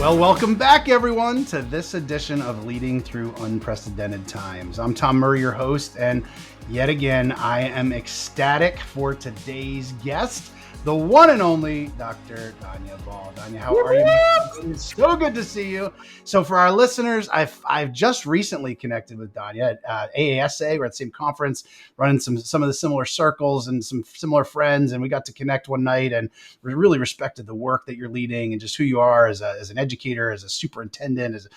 Well, welcome back, everyone, to this edition of Leading Through Unprecedented Times. I'm Tom Murray, your host, and yet again, I am ecstatic for today's guest, the one and only Dr. Donya Ball. Donya, how are you? It's so good to see you. So for our listeners, I've just recently connected with Donya at AASA. We're at the same conference, running some of the similar circles and some similar friends, and we got to connect one night and really respected the work that you're leading and just who you are as an educator, as a superintendent, as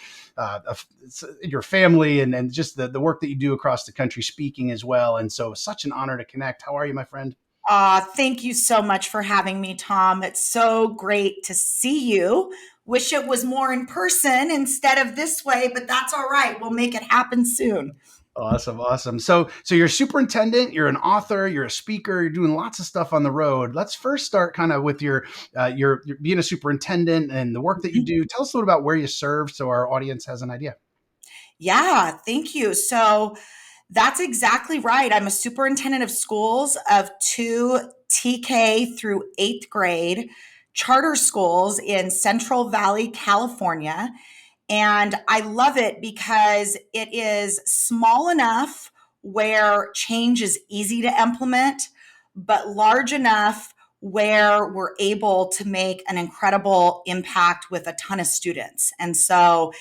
your family, and just the work that you do across the country speaking as well. And so such an honor to connect. How are you, my friend? Thank you so much for having me, Tom. It's so great to see you. Wish it was more in person instead of this way, but that's all right. We'll make it happen soon. Awesome. So you're a superintendent, you're an author, you're a speaker, you're doing lots of stuff on the road. Let's first start kind of with your being a superintendent and the work that you do. Tell us a little about where you serve so our audience has an idea. Yeah, thank you. So that's exactly right. I'm a superintendent of schools of two TK through eighth grade charter schools in Central Valley, California. And I love it because it is small enough where change is easy to implement, but large enough where we're able to make an incredible impact with a ton of students. And so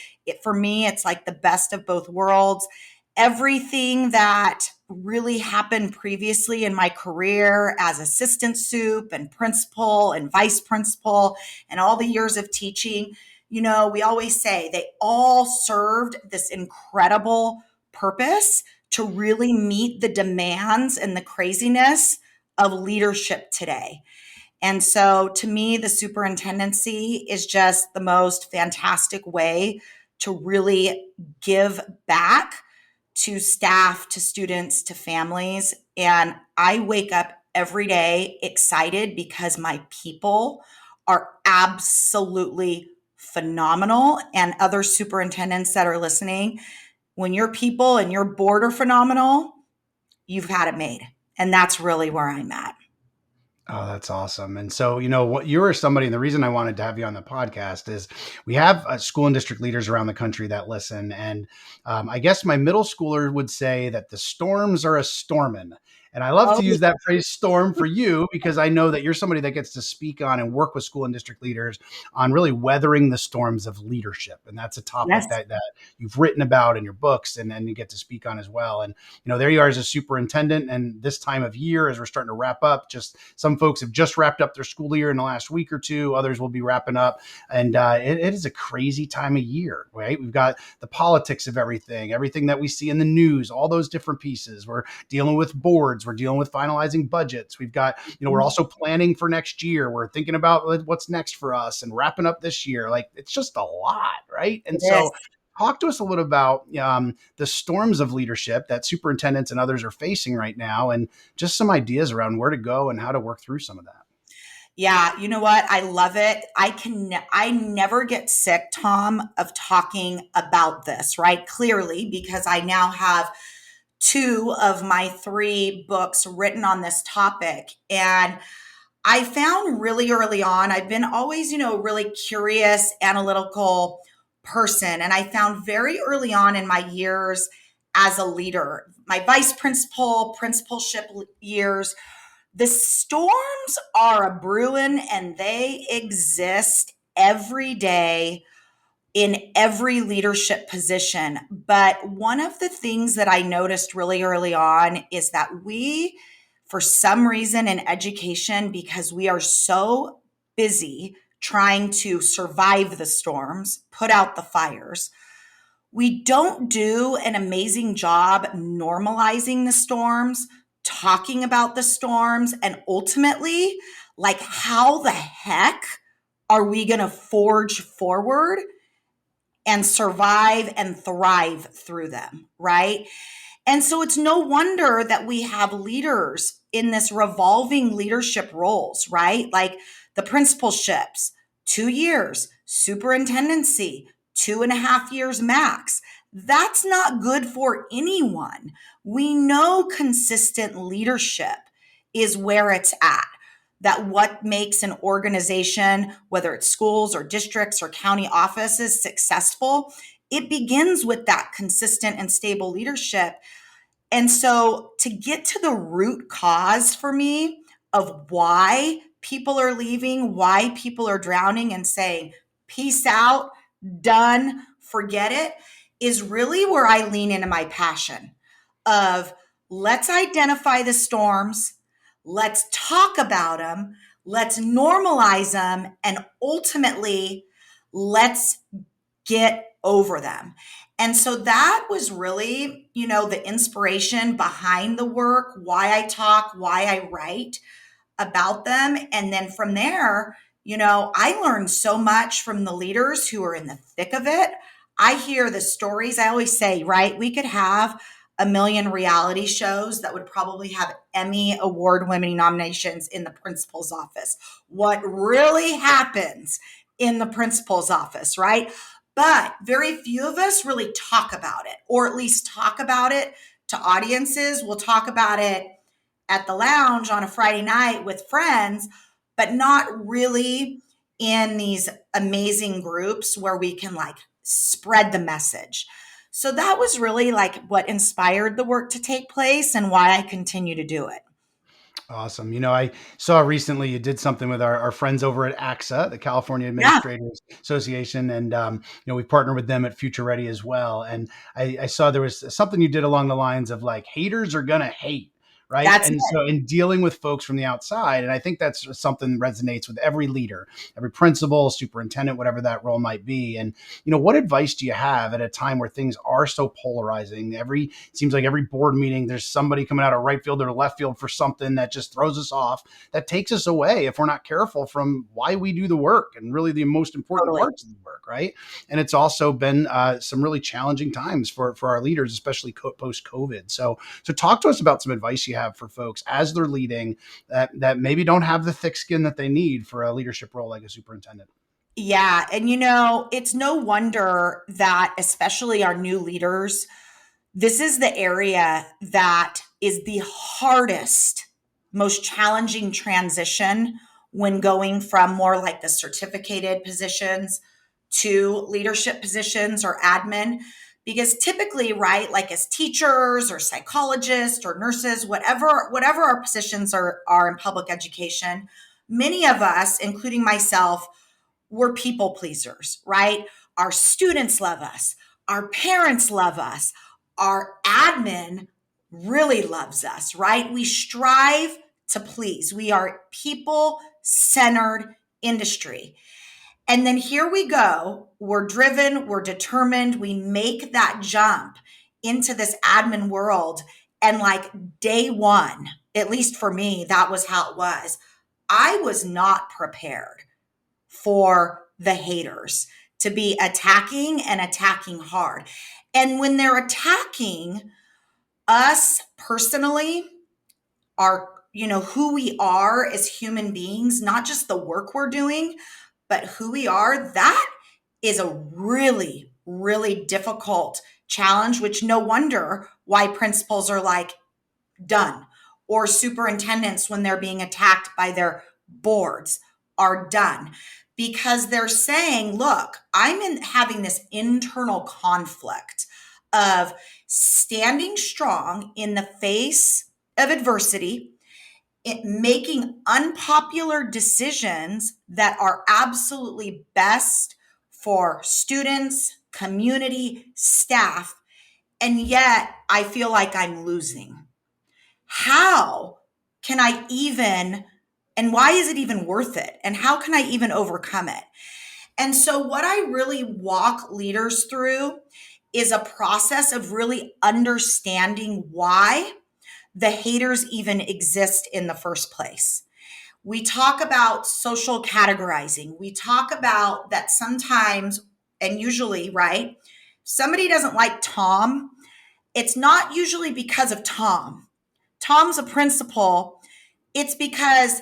for me, it's like the best of both worlds. Everything that really happened previously in my career as assistant sup and principal and vice principal and all the years of teaching, we always say they all served this incredible purpose to really meet the demands and the craziness of leadership today. And so to me, the superintendency is just the most fantastic way to really give back to staff, to students, to families. And I wake up every day excited because my people are absolutely phenomenal. And other superintendents that are listening, when your people and your board are phenomenal, you've had it made. And that's really where I'm at. Oh, that's awesome. And so, what you are somebody, and the reason I wanted to have you on the podcast is we have school and district leaders around the country that listen. And I guess my middle schooler would say that the storms are a stormin'. And I love Oh, to use that phrase storm for you because I know that you're somebody that gets to speak on and work with school and district leaders on really weathering the storms of leadership. And that's a topic yes. that you've written about in your books and you get to speak on as well. And, there you are as a superintendent. And this time of year, as we're starting to wrap up, just some folks have just wrapped up their school year in the last week or two. Others will be wrapping up. And it is a crazy time of year, right? We've got the politics of everything that we see in the news, all those different pieces. We're dealing with boards. We're dealing with finalizing budgets. We've got, we're also planning for next year. We're thinking about what's next for us and wrapping up this year. Like, it's just a lot, right? And so talk to us a little about the storms of leadership that superintendents and others are facing right now, and just some ideas around where to go and how to work through some of that. Yeah, you know what? I love it. I never get sick, Tom, of talking about this, right? Clearly, because I now have two of my three books written on this topic. And I found really early on, I've been always, really curious, analytical person. And I found very early on in my years as a leader, my vice principal, principalship years, the storms are a brewing and they exist every day in every leadership position. But one of the things that I noticed really early on is that we, for some reason in education, because we are so busy trying to survive the storms, put out the fires, we don't do an amazing job normalizing the storms, talking about the storms, and ultimately, like, how the heck are we going to forge forward and survive and thrive through them, right? And so it's no wonder that we have leaders in this revolving leadership roles, right? Like the principalships, 2 years, superintendency, 2.5 years max. That's not good for anyone. We know consistent leadership is where it's at. that what makes an organization, whether it's schools or districts or county offices, successful, it begins with that consistent and stable leadership. And so to get to the root cause for me of why people are leaving, why people are drowning and saying, peace out, done, forget it, is really where I lean into my passion of let's identify the storms, let's talk about them, let's normalize them, and ultimately let's get over them. And so that was really, the inspiration behind the work, why I talk, why I write about them. And then from there, I learned so much from the leaders who are in the thick of it. I hear the stories. I always say, right, we could have a million reality shows that would probably have Emmy award winning nominations in the principal's office. What really happens in the principal's office, right? But very few of us really talk about it, or at least talk about it to audiences. We'll talk about it at the lounge on a Friday night with friends, but not really in these amazing groups where we can like spread the message. So that was really like what inspired the work to take place and why I continue to do it. Awesome. I saw recently you did something with our friends over at AXA, the California Yeah, Administrators Association, and we partner with them at Future Ready as well. And I saw there was something you did along the lines of like haters are gonna hate, right? that's And it. so in dealing with folks from the outside, and I think that's something that resonates with every leader, every principal, superintendent, whatever that role might be. And what advice do you have at a time where things are so polarizing? Seems like every board meeting, there's somebody coming out of right field or left field for something that just throws us off, that takes us away if we're not careful from why we do the work and really the most important Totally. parts of the work, right? And it's also been some really challenging times for our leaders, especially post COVID. So talk to us about some advice you have for folks as they're leading that maybe don't have the thick skin that they need for a leadership role like a superintendent. Yeah. And it's no wonder that, especially our new leaders, this is the area that is the hardest, most challenging transition when going from more like the certificated positions to leadership positions or admin. Because typically, right, like as teachers or psychologists or nurses, whatever our positions are in public education, many of us, including myself, we're people pleasers, right? Our students love us, our parents love us, our admin really loves us, right? We strive to please. We are people centered industry. And then here we go. We're driven, we're determined, we make that jump into this admin world. And like day one, at least for me, that was how it was. I was not prepared for the haters to be attacking and attacking hard. And when they're attacking us personally, our, who we are as human beings, not just the work we're doing, but who we are, that is a really, really difficult challenge, which no wonder why principals are like, done. Or superintendents, when they're being attacked by their boards, are done because they're saying, look, having this internal conflict of standing strong in the face of adversity, making unpopular decisions that are absolutely best for students, community, staff. And yet I feel like I'm losing. How can I even, and why is it even worth it? And how can I even overcome it? And so, what I really walk leaders through is a process of really understanding why the haters even exist in the first place. We talk about social categorizing. We talk about that sometimes, and usually, right? Somebody doesn't like Tom. It's not usually because of Tom. Tom's a principal. It's because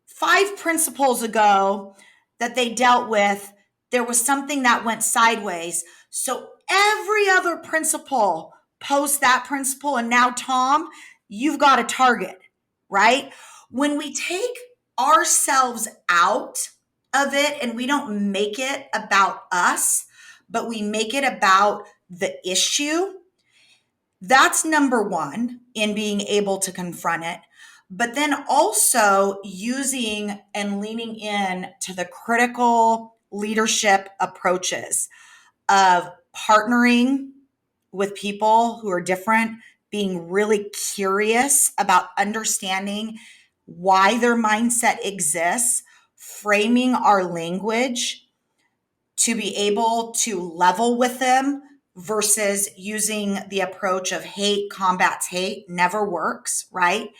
5 principals ago that they dealt with, there was something that went sideways. So every other principal post that principal, and now Tom, you've got a target, right? When we take ourselves out of it and we don't make it about us, but we make it about the issue, that's number one in being able to confront it. But then also using and leaning in to the critical leadership approaches of partnering with people who are different, being really curious about understanding why their mindset exists, framing our language to be able to level with them versus using the approach of hate combats hate never works, right?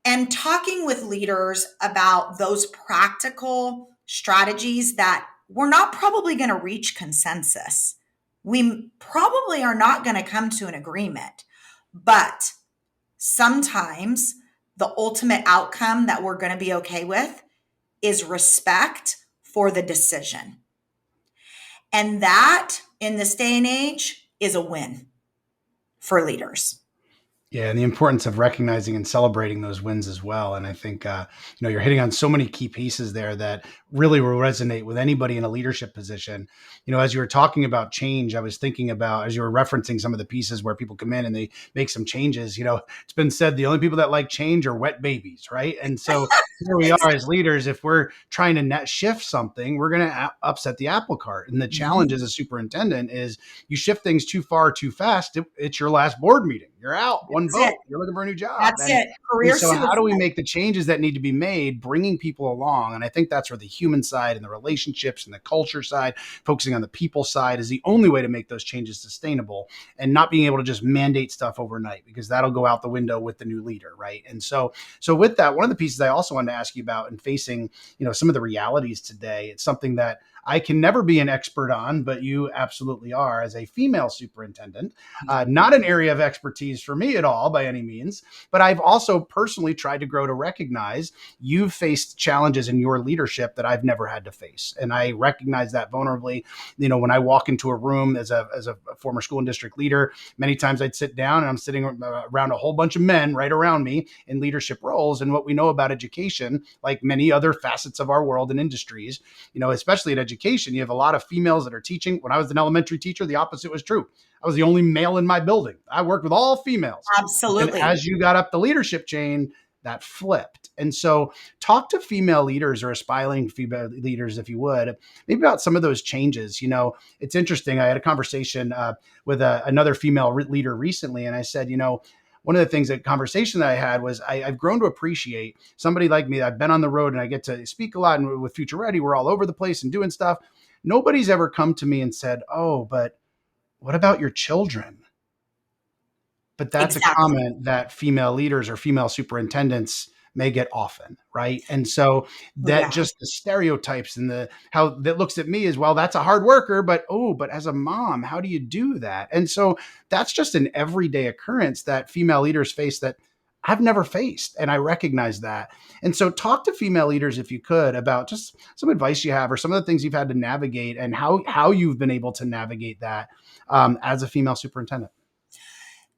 And talking with leaders about those practical strategies that we're not probably going to reach consensus. We probably are not going to come to an agreement, but sometimes the ultimate outcome that we're going to be okay with is respect for the decision. And that in this day and age is a win for leaders. Yeah, and the importance of recognizing and celebrating those wins as well. And I think you're hitting on so many key pieces there that really will resonate with anybody in a leadership position. As you were talking about change, I was thinking about, as you were referencing some of the pieces where people come in and they make some changes. It's been said the only people that like change are wet babies, right? And so here we are as leaders. If we're trying to net shift something, we're going to upset the apple cart. And the challenge as a superintendent is you shift things too far too fast, it's your last board meeting. You're out. One That's it. vote. You're looking for a new job. That's And, it. and Career so how do we suicide. make the changes that need to be made, bringing people along? And I think that's where the human side and the relationships and the culture side, focusing on the people side, is the only way to make those changes sustainable, and not being able to just mandate stuff overnight, because that'll go out the window with the new leader, right? And so with that, one of the pieces I also wanted to ask you about, and facing, some of the realities today, it's something that I can never be an expert on, but you absolutely are as a female superintendent. Not an area of expertise for me at all by any means, but I've also personally tried to grow to recognize you've faced challenges in your leadership that I've never had to face. And I recognize that vulnerably. When I walk into a room as a former school and district leader, many times I'd sit down and I'm sitting around a whole bunch of men right around me in leadership roles. And what we know about education, like many other facets of our world and industries, especially in education, you have a lot of females that are teaching. When I was an elementary teacher, the opposite was true. I was the only male in my building. I worked with all females. And Absolutely. as you got up the leadership chain, that flipped. And so talk to female leaders or aspiring female leaders, if you would, maybe about some of those changes. It's interesting. I had a conversation with another female leader recently, and I said, one of the things, that conversation that I had was I've grown to appreciate somebody like me. I've been on the road and I get to speak a lot, and with Future Ready, we're all over the place and doing stuff. Nobody's ever come to me and said, "Oh, but what about your children?" But that's a Exactly. comment that female leaders or female superintendents may get often, right? And so Oh, that, yeah. just the stereotypes and the how that looks at me as, well, that's a hard worker, but but as a mom, how do you do that? And so that's just an everyday occurrence that female leaders face that I've never faced, and I recognize that. And so talk to female leaders, if you could, about just some advice you have or some of the things you've had to navigate, and how you've been able to navigate that as a female superintendent.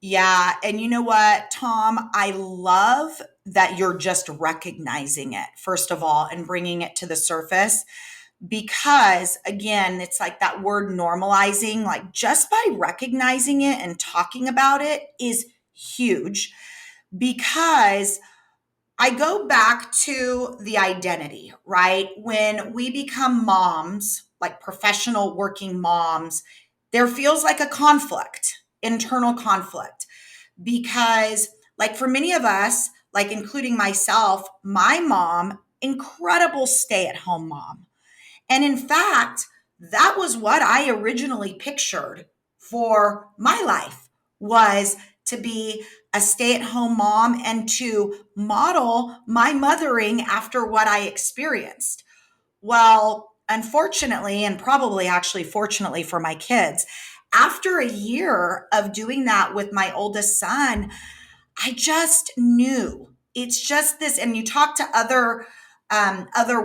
Yeah. And you know what, Tom? I love that you're just recognizing it, first of all, and bringing it to the surface. Because again, it's like that word normalizing, like just by recognizing it and talking about it is huge. Because I go back to the identity, right? When we become moms, like professional working moms, there feels like a conflict, internal conflict, because like for many of us, like including myself, my mom, incredible stay-at-home mom. And in fact, that was what I originally pictured for my life, was to be a stay-at-home mom and to model my mothering after what I experienced. Well, unfortunately, and probably actually fortunately for my kids, after a year of doing that with my oldest son, I just knew it's just this. And you talk to other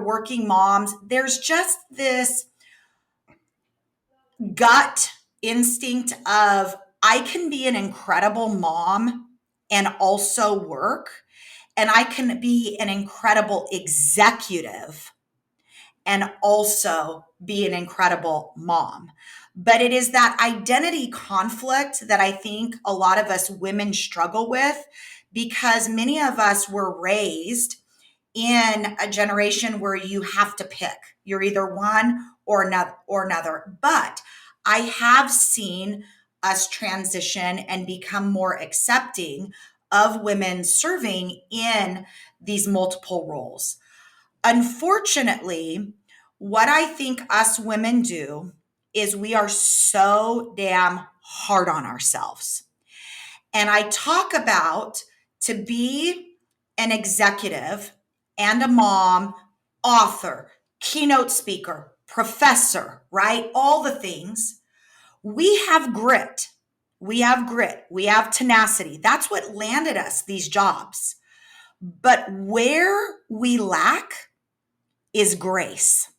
working moms, there's just this gut instinct of I can be an incredible mom and also work. And I can be an incredible executive and also be an incredible mom. But it is that identity conflict that I think a lot of us women struggle with, because many of us were raised in a generation where you have to pick. You're either one or another. But I have seen us transition and become more accepting of women serving in these multiple roles. Unfortunately, what I think us women do is we are so damn hard on ourselves. And I talk about, to be an executive and a mom, author, keynote speaker, professor, right? All the things. We have grit. We have grit. We have tenacity. That's what landed us these jobs. But where we lack is grace.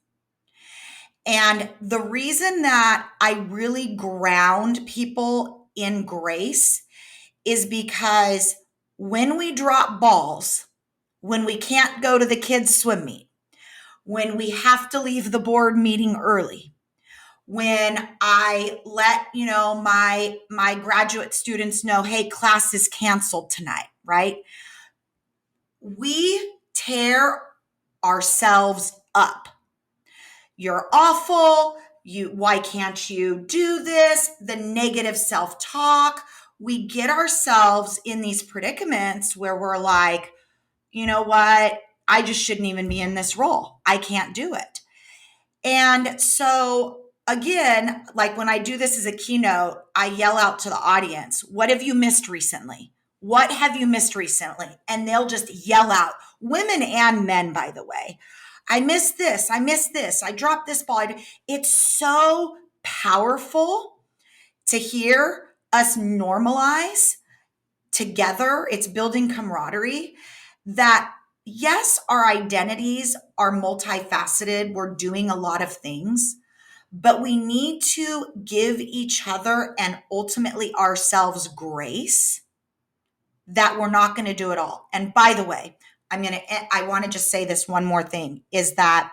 And the reason that I really ground people in grace is because when we drop balls, when we can't go to the kids' swim meet, when we have to leave the board meeting early, when I let, my graduate students know, hey, class is canceled tonight, right? We tear ourselves up. You're awful. Why can't you do this? The negative self-talk. We get ourselves in these predicaments where we're like, you know what? I just shouldn't even be in this role. I can't do it. And so again, like when I do this as a keynote, I yell out to the audience, what have you missed recently? What have you missed recently? And they'll just yell out, women and men, by the way. I missed this. I missed this. I dropped this ball. It's so powerful to hear us normalize together. It's building camaraderie that, yes, our identities are multifaceted. We're doing a lot of things, but we need to give each other and ultimately ourselves grace that we're not going to do it all. And by the way, I want to just say this one more thing, is that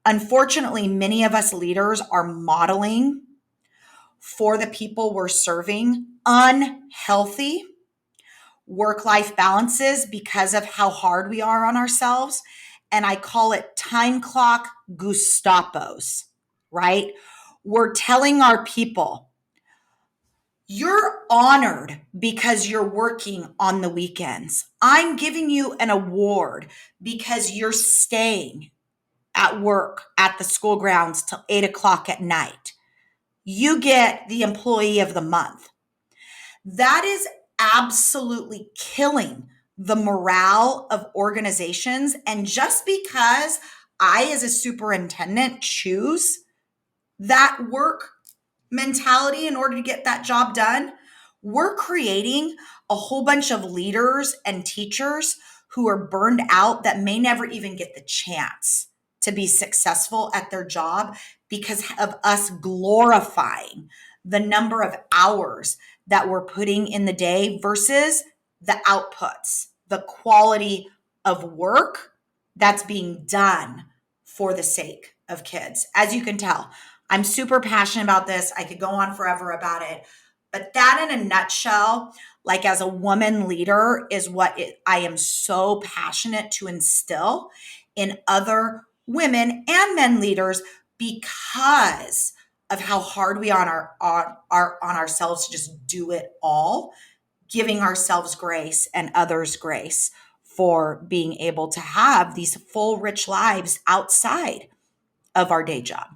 unfortunately, many of us leaders are modeling for the people we're serving unhealthy work-life balances because of how hard we are on ourselves. And I call it time clock Gustapos, right? We're telling our people, you're honored because you're working on the weekends. I'm giving you an award because you're staying at work at the school grounds till 8 o'clock at night. You get the employee of the month. That is absolutely killing the morale of organizations. And just because I, as a superintendent, choose that work mentality in order to get that job done, we're creating a whole bunch of leaders and teachers who are burned out that may never even get the chance to be successful at their job because of us glorifying the number of hours that we're putting in the day versus the outputs, the quality of work that's being done for the sake of kids. As you can tell, I'm super passionate about this. I could go on forever about it. But that, in a nutshell, like as a woman leader, is what I am so passionate to instill in other women and men leaders, because of how hard we are on ourselves to just do it all, giving ourselves grace and others grace for being able to have these full, rich lives outside of our day job.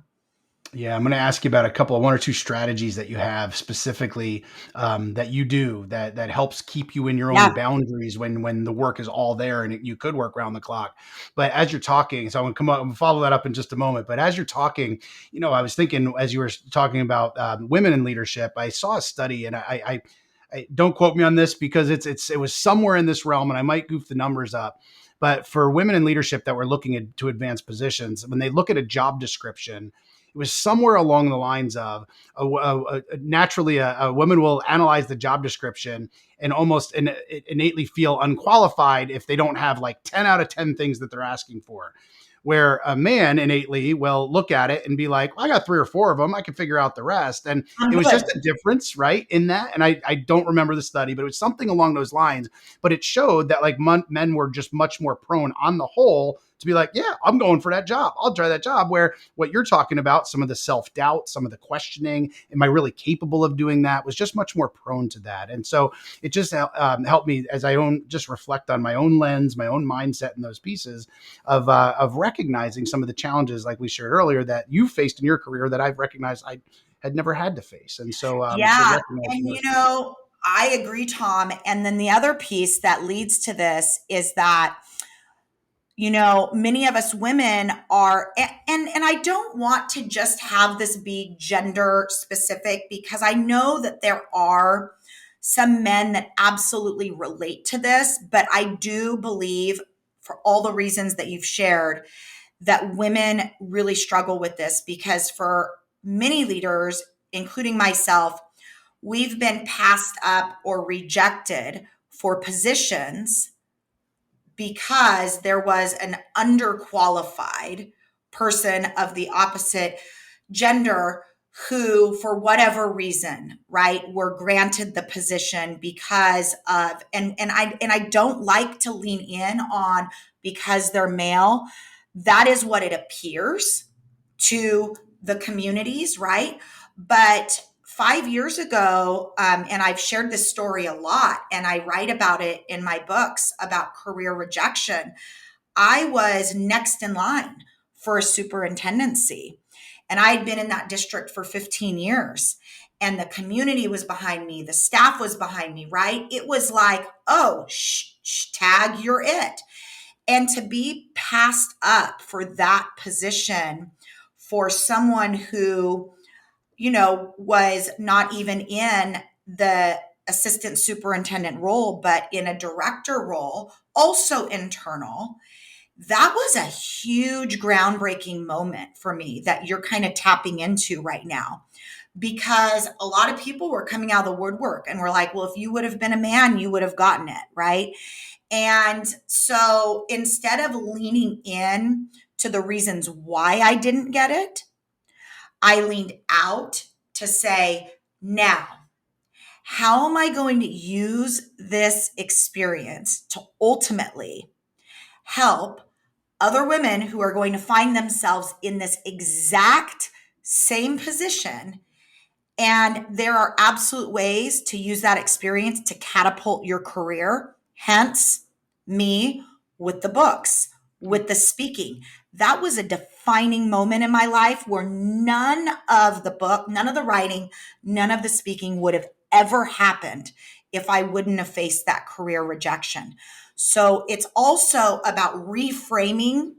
Yeah, I'm going to ask you about one or two strategies that you have specifically, that you do that helps keep you in your own boundaries when the work is all there and you could work around the clock. But as you're talking, so I'm going to follow that up in just a moment. But as you're talking, I was thinking as you were talking about women in leadership, I saw a study, and I don't quote me on this because it was somewhere in this realm, and I might goof the numbers up. But for women in leadership that were looking to advance positions, when they look at a job description, It was somewhere along the lines of naturally a woman will analyze the job description and almost innately feel unqualified if they don't have like 10 out of 10 things that they're asking for. Where a man innately will look at it and be like, well, I got 3 or 4 of them. I can figure out the rest. And I'm it was just good. a difference, right, in that. And I don't remember the study, but it was something along those lines. But it showed that like men were just much more prone on the whole to be like, yeah, I'm going for that job. I'll try that job. Where what you're talking about, some of the self doubt, some of the questioning, am I really capable of doing that, was just much more prone to that. And so it just helped me as I just reflect on my own lens, my own mindset in those pieces of recognizing some of the challenges, like we shared earlier, that you faced in your career that I've recognized I had never had to face. And so Yeah. recognizing And, those pieces. I agree, Tom. And then the other piece that leads to this is that, many of us women are, and I don't want to just have this be gender specific, because I know that there are some men that absolutely relate to this, but I do believe, for all the reasons that you've shared, that women really struggle with this, because for many leaders, including myself, we've been passed up or rejected for positions because there was an underqualified person of the opposite gender who, for whatever reason, right, were granted the position because of, and I don't like to lean in on because they're male. That is what it appears to the communities, right? But 5 years ago, and I've shared this story a lot, and I write about it in my books about career rejection. I was next in line for a superintendency, and I had been in that district for 15 years. And the community was behind me, the staff was behind me, right? It was like, oh, tag, you're it. And to be passed up for that position for someone who, was not even in the assistant superintendent role, but in a director role, also internal. That was a huge groundbreaking moment for me that you're kind of tapping into right now, because a lot of people were coming out of the woodwork and were like, well, if you would have been a man, you would have gotten it, right? And so instead of leaning in to the reasons why I didn't get it, I leaned out to say, now, how am I going to use this experience to ultimately help other women who are going to find themselves in this exact same position? And there are absolute ways to use that experience to catapult your career. Hence, me with the books, with the speaking. That was a defining moment in my life where none of the book, none of the writing, none of the speaking would have ever happened if I wouldn't have faced that career rejection. So it's also about reframing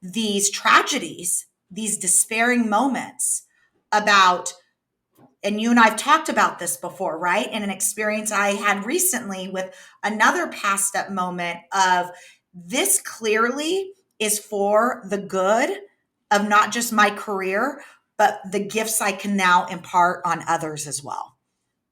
these tragedies, these despairing moments, about, and you and I've talked about this before, right? In an experience I had recently with another passed up moment of, this clearly is for the good of not just my career, but the gifts I can now impart on others as well.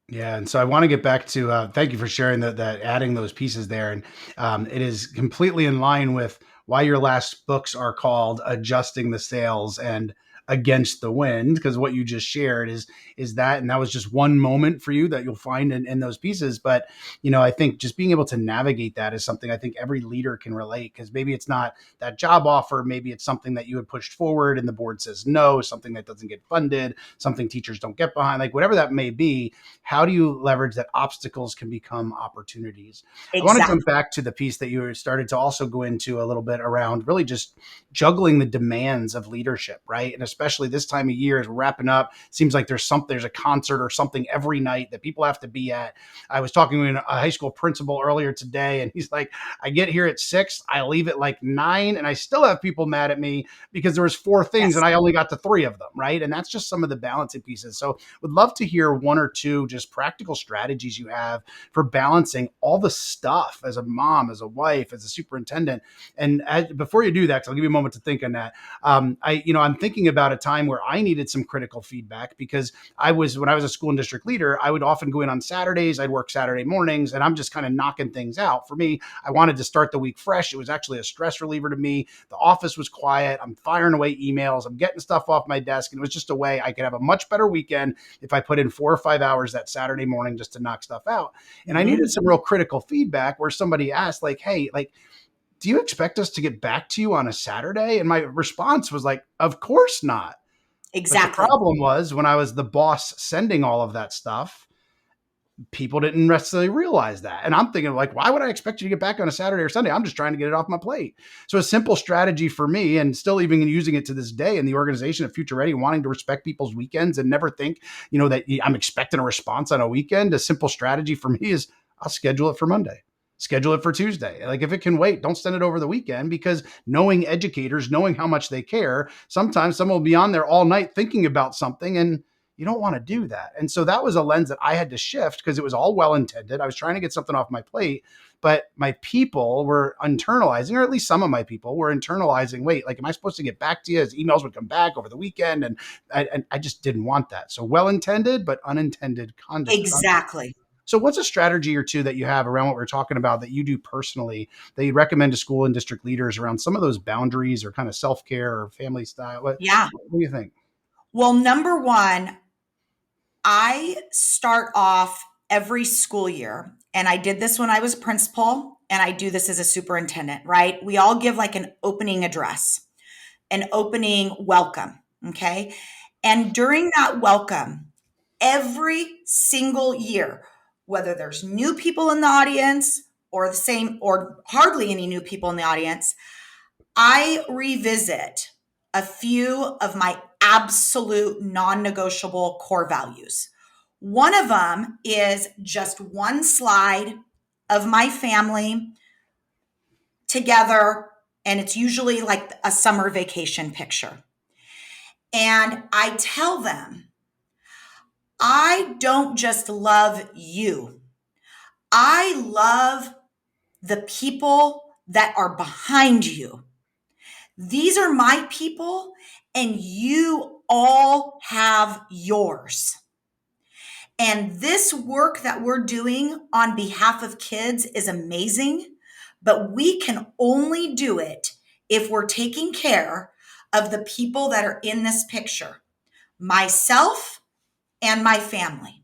Yeah, and so I want to get back to thank you for sharing that adding those pieces there, and it is completely in line with why your last books are called "Adjusting the Sails" and "Against the Wind," because what you just shared is that, and that was just one moment for you that you'll find in those pieces. But I think just being able to navigate that is something I think every leader can relate, because maybe it's not that job offer, maybe it's something that you had pushed forward and the board says no, something that doesn't get funded, something teachers don't get behind, like whatever that may be. How do you leverage that obstacles can become opportunities? I want to Exactly. jump back to the piece that you started to also go into a little bit around really just juggling the demands of leadership, right? And especially this time of year as we're wrapping up, seems like there's a concert or something every night that people have to be at. I was talking to a high school principal earlier today, and he's like, I get here at 6, I leave at like 9, and I still have people mad at me because there was 4 things and Yes. I only got to 3 of them, right? And that's just some of the balancing pieces. So would love to hear one or two just practical strategies you have for balancing all the stuff as a mom, as a wife, as a superintendent. And before you do that, 'cause I'll give you a moment to think on that. I'm thinking about about a time where I needed some critical feedback because when I was a school and district leader, I would often go in on Saturdays. I'd work Saturday mornings and I'm just kind of knocking things out. For me, I wanted to start the week fresh. It was actually a stress reliever to me. The office was quiet. I'm firing away emails. I'm getting stuff off my desk. And it was just a way I could have a much better weekend if I put in 4 or 5 hours that Saturday morning just to knock stuff out. And I needed Mhm. some real critical feedback where somebody asked, like, hey, like, do you expect us to get back to you on a Saturday? And my response was like, of course not. But the Exactly. problem was when I was the boss sending all of that stuff, people didn't necessarily realize that. And I'm thinking, like, why would I expect you to get back on a Saturday or Sunday? I'm just trying to get it off my plate. So a simple strategy for me, and still even using it to this day in the organization of Future Ready, wanting to respect people's weekends and never think, that I'm expecting a response on a weekend. A simple strategy for me is I'll schedule it for Monday. Schedule it for Tuesday. Like if it can wait, don't send it over the weekend, because knowing educators, knowing how much they care, sometimes someone will be on there all night thinking about something, and you don't want to do that. And so that was a lens that I had to shift, because it was all well intended. I was trying to get something off my plate, but my people were internalizing, or at least some of my people were internalizing, wait, like, am I supposed to get back to you as emails would come back over the weekend? And I just didn't want that. So well intended, but unintended conduct. Exactly. So what's a strategy or two that you have around what we're talking about that you do personally that you recommend to school and district leaders around some of those boundaries or kind of self-care or family style? Yeah. What do you think? Well, number one, I start off every school year, and I did this when I was principal, and I do this as a superintendent, right? We all give like an opening address, an opening welcome. Okay. And during that welcome, every single year, whether there's new people in the audience or the same or hardly any new people in the audience, I revisit a few of my absolute non negotiable core values. One of them is just one slide of my family together, and it's usually like a summer vacation picture. And I tell them, I don't just love you, I love the people that are behind you. These are my people, and you all have yours. And this work that we're doing on behalf of kids is amazing, but we can only do it if we're taking care of the people that are in this picture, myself and my family.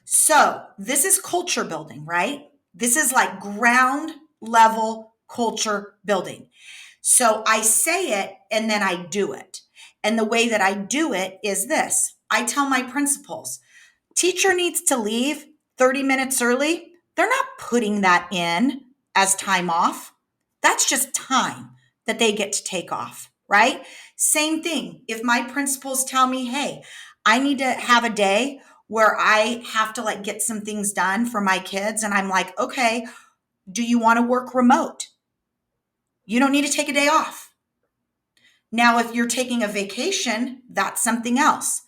So this is culture building, right? This is like ground level culture building. So I say it and then I do it. And the way that I do it is this. I tell my principals, teacher needs to leave 30 minutes early. They're not putting that in as time off. That's just time that they get to take off, right? Same thing. If my principals tell me, hey, I need to have a day where I have to like get some things done for my kids, and I'm like, okay, do you want to work remote? You don't need to take a day off. Now, if you're taking a vacation, that's something else.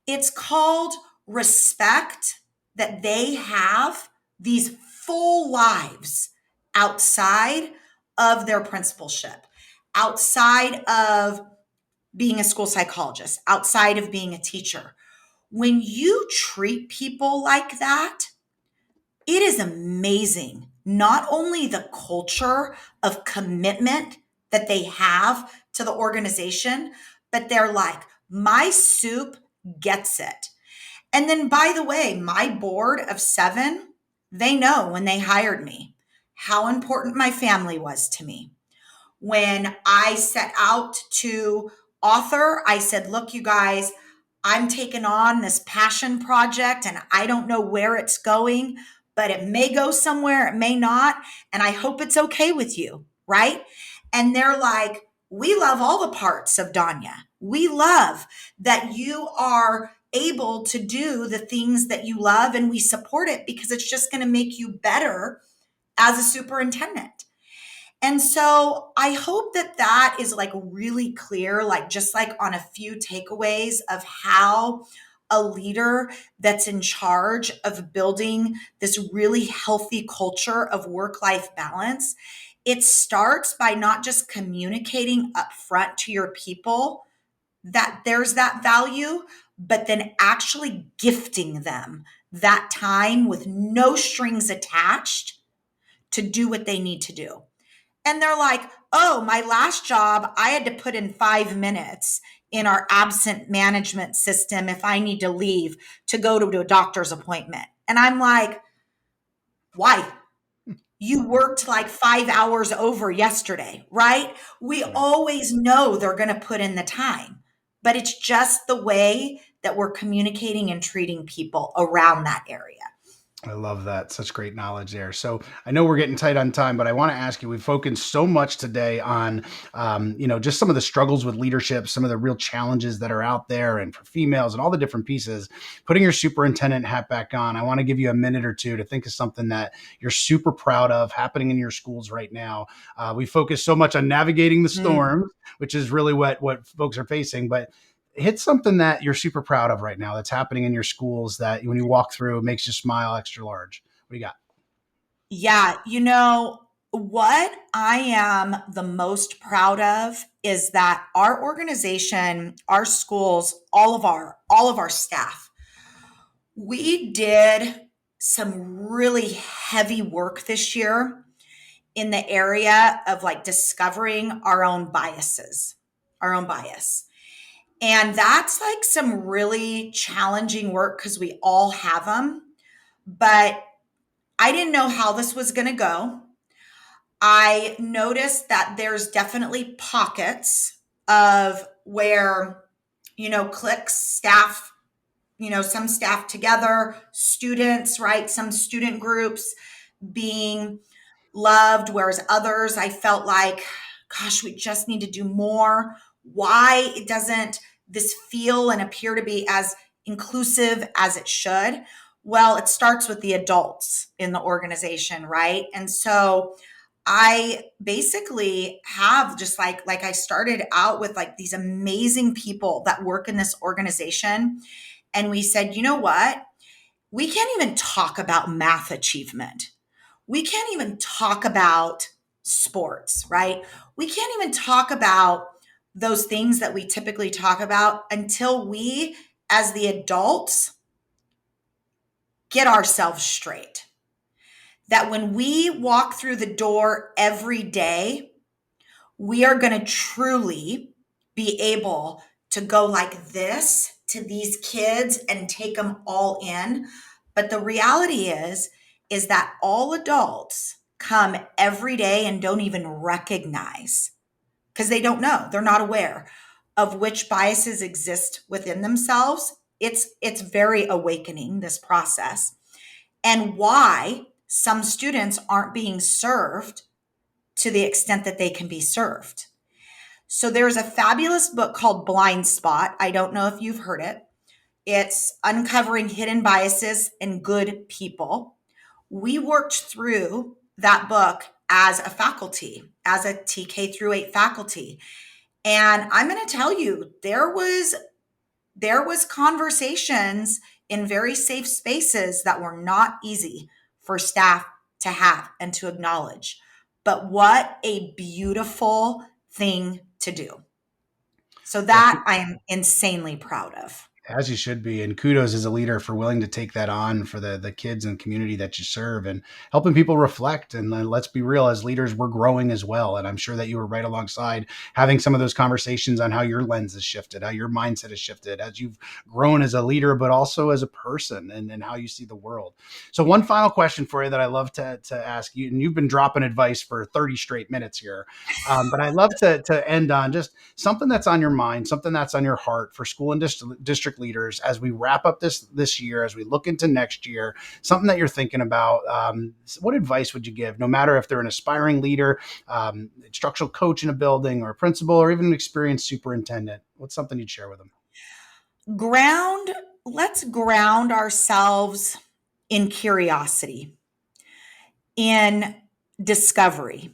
It's called respect that they have these full lives outside of their principalship, outside of being a school psychologist, outside of being a teacher. When you treat people like that, it is amazing. Not only the culture of commitment that they have to the organization, but they're like, my soup gets it. And then, by the way, my board of 7, they know when they hired me how important my family was to me. When I set out to author, I said, look, you guys, I'm taking on this passion project and I don't know where it's going, but it may go somewhere, it may not. And I hope it's okay with you, right? And they're like, we love all the parts of Donya. We love that you are able to do the things that you love, and we support it because it's just going to make you better as a superintendent. And so I hope that that is like really clear, like just like on a few takeaways of how a leader that's in charge of building this really healthy culture of work-life balance. It starts by not just communicating upfront to your people that there's that value, but then actually gifting them that time with no strings attached to do what they need to do. And they're like, oh, my last job, I had to put in 5 minutes in our absent management system if I need to leave to go to a doctor's appointment. And I'm like, why? You worked like 5 hours over yesterday, right? We always know they're going to put in the time, but it's just the way that we're communicating and treating people around that area. I love that. Such great knowledge there. So I know we're getting tight on time, but I want to ask you, we've focused so much today on, just some of the struggles with leadership, some of the real challenges that are out there and for females and all the different pieces. Putting your superintendent hat back on, I want to give you a minute or two to think of something that you're super proud of happening in your schools right now. We focus so much on navigating the storms, which is really what folks are facing, but hit something that you're super proud of right now that's happening in your schools that when you walk through, it makes you smile extra large. What do you got? Yeah, what I am the most proud of is that our organization, our schools, all of our staff, we did some really heavy work this year in the area of like discovering our own biases, our own bias. And that's like some really challenging work because we all have them. But I didn't know how this was going to go. I noticed that there's definitely pockets of where, cliques, staff, some staff together, students, right? Some student groups being loved, whereas others, I felt like, gosh, we just need to do more. Why it doesn't this feel and appear to be as inclusive as it should? Well, it starts with the adults in the organization, right? And so I basically have just like I started out with like these amazing people that work in this organization. And we said, you know what? We can't even talk about math achievement. We can't even talk about sports, right? We can't even talk about those things that we typically talk about until we, as the adults, get ourselves straight. That when we walk through the door every day, we are going to truly be able to go like this to these kids and take them all in. But the reality is that all adults come every day and don't even recognize because they don't know, they're not aware of which biases exist within themselves. It's very awakening, this process, and why some students aren't being served to the extent that they can be served. So there's a fabulous book called Blind Spot. I don't know if you've heard it. It's Uncovering Hidden Biases in Good People. We worked through that book as a faculty, as a TK through 8 faculty. And I'm going to tell you, there was conversations in very safe spaces that were not easy for staff to have and to acknowledge. But what a beautiful thing to do. So Well, that I am insanely proud of. as you should be. And kudos as a leader for willing to take that on for the kids and community that you serve and helping people reflect. And let's be real, as leaders, we're growing as well. And I'm sure that you were right alongside having some of those conversations on how your lens has shifted, how your mindset has shifted as you've grown as a leader, but also as a person and how you see the world. So one final question for you that I love to ask you, and you've been dropping advice for 30 straight minutes here. But I love to end on just something that's on your mind, something that's on your heart for school and district leaders as we wrap up this year, as we look into next year, something that you're thinking about. What advice would you give, no matter if they're an aspiring leader, instructional coach in a building, or a principal, or even an experienced superintendent? What's something you'd share with them? Let's ground ourselves in curiosity, in discovery.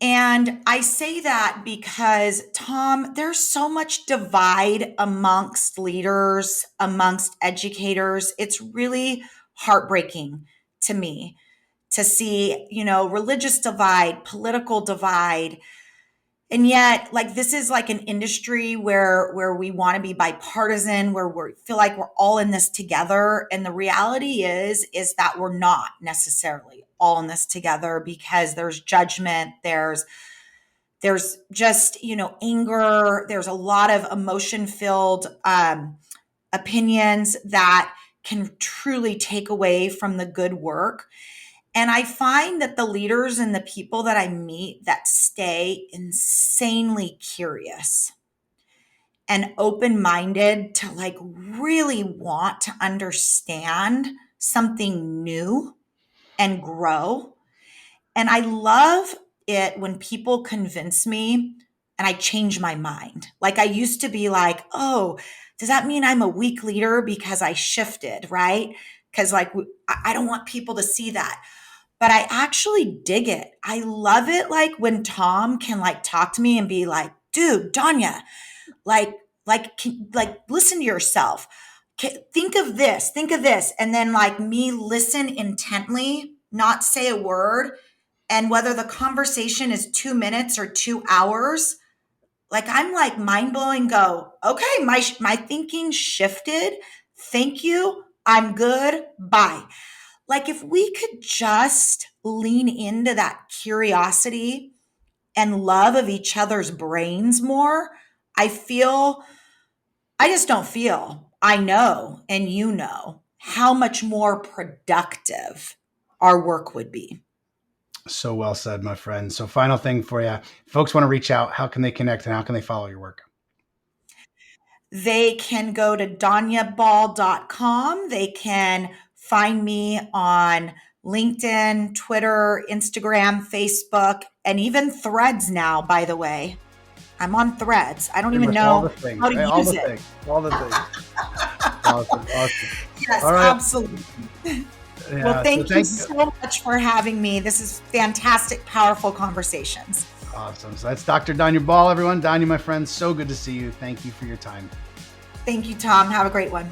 And I say that because, Tom, there's so much divide amongst leaders, amongst educators. It's really heartbreaking to me to see, religious divide, political divide. And yet, like, this is like an industry where we want to be bipartisan, where we feel like we're all in this together. And the reality is that we're not necessarily all in this together, because there's judgment, there's just, anger, there's a lot of emotion filled opinions that can truly take away from the good work. And I find that the leaders and the people that I meet that stay insanely curious and open-minded to like really want to understand something new and grow. And I love it when people convince me and I change my mind. Like, I used to be like, oh, does that mean I'm a weak leader because I shifted, right? Because like I don't want people to see that. But I actually dig it. I love it, like when Tom can like talk to me and be like, dude, Donya, like, listen to yourself. Think of this. And then like me listen intently, not say a word. And whether the conversation is 2 minutes or 2 hours, like I'm like mind blowing, go, okay, my thinking shifted. Thank you. I'm good. Bye. Like, if we could just lean into that curiosity and love of each other's brains more, I just don't feel, I know, and how much more productive our work would be. So well said, my friend. So final thing for you, folks want to reach out, how can they connect and how can they follow your work? They can go to donyaball.com. They can find me on LinkedIn, Twitter, Instagram, Facebook, and even Threads now, by the way. I'm on Threads. I don't even know how to use it. All the things. Awesome. Yes, all right. Absolutely. Yeah, well, thank you so much for having me. This is fantastic, powerful conversations. Awesome. So that's Dr. Donya Ball, everyone. Donya, my friend, so good to see you. Thank you for your time. Thank you, Tom. Have a great one.